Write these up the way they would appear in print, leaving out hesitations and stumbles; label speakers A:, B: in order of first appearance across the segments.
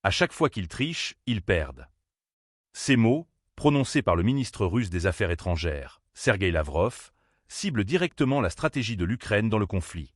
A: À chaque fois qu'ils trichent, ils perdent. Ces mots, prononcés par le ministre russe des Affaires étrangères, Sergueï Lavrov, ciblent directement la stratégie de l'Ukraine dans le conflit.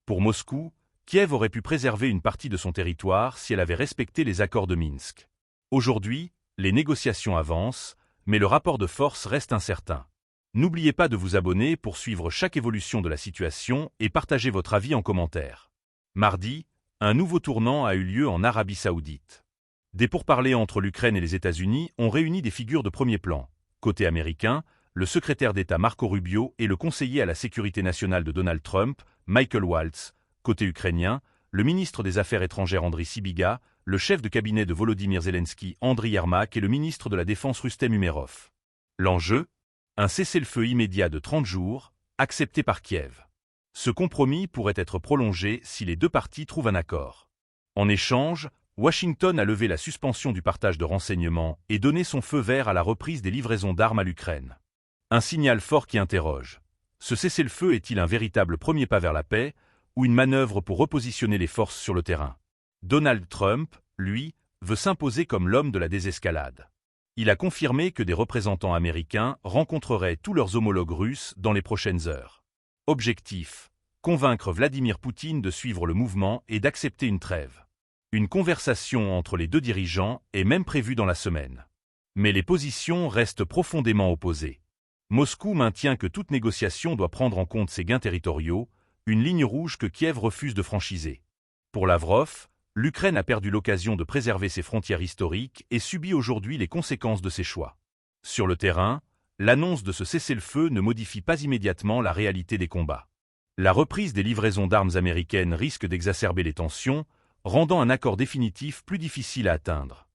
A: Pour Moscou, Kiev aurait pu préserver une partie de son territoire si elle avait respecté les accords de Minsk. Aujourd'hui, les négociations avancent, mais le rapport de force reste incertain. N'oubliez pas de vous abonner pour suivre chaque évolution de la situation et partager votre avis en commentaire. Mardi, un nouveau tournant a eu lieu en Arabie Saoudite. Des pourparlers entre l'Ukraine et les États-Unis ont réuni des figures de premier plan. Côté américain, le secrétaire d'État Marco Rubio et le conseiller à la sécurité nationale de Donald Trump, Michael Waltz. Côté ukrainien, le ministre des Affaires étrangères Andriy Sybiga, le chef de cabinet de Volodymyr Zelensky Andriy Yermak et le ministre de la Défense Rustem Umerov. L'enjeu ? Un cessez-le-feu immédiat de 30 jours, accepté par Kiev. Ce compromis pourrait être prolongé si les deux parties trouvent un accord. En échange, Washington a levé la suspension du partage de renseignements et donné son feu vert à la reprise des livraisons d'armes à l'Ukraine. Un signal fort qui interroge. Ce cessez-le-feu est-il un véritable premier pas vers la paix ou une manœuvre pour repositionner les forces sur le terrain? Donald Trump, lui, veut s'imposer comme l'homme de la désescalade. Il a confirmé que des représentants américains rencontreraient tous leurs homologues russes dans les prochaines heures. Objectif : convaincre Vladimir Poutine de suivre le mouvement et d'accepter une trêve. Une conversation entre les deux dirigeants est même prévue dans la semaine. Mais les positions restent profondément opposées. Moscou maintient que toute négociation doit prendre en compte ses gains territoriaux, une ligne rouge que Kiev refuse de franchiser. Pour Lavrov, l'Ukraine a perdu l'occasion de préserver ses frontières historiques et subit aujourd'hui les conséquences de ses choix. Sur le terrain, l'annonce de ce cessez-le-feu ne modifie pas immédiatement la réalité des combats. La reprise des livraisons d'armes américaines risque d'exacerber les tensions, rendant un accord définitif plus difficile à atteindre.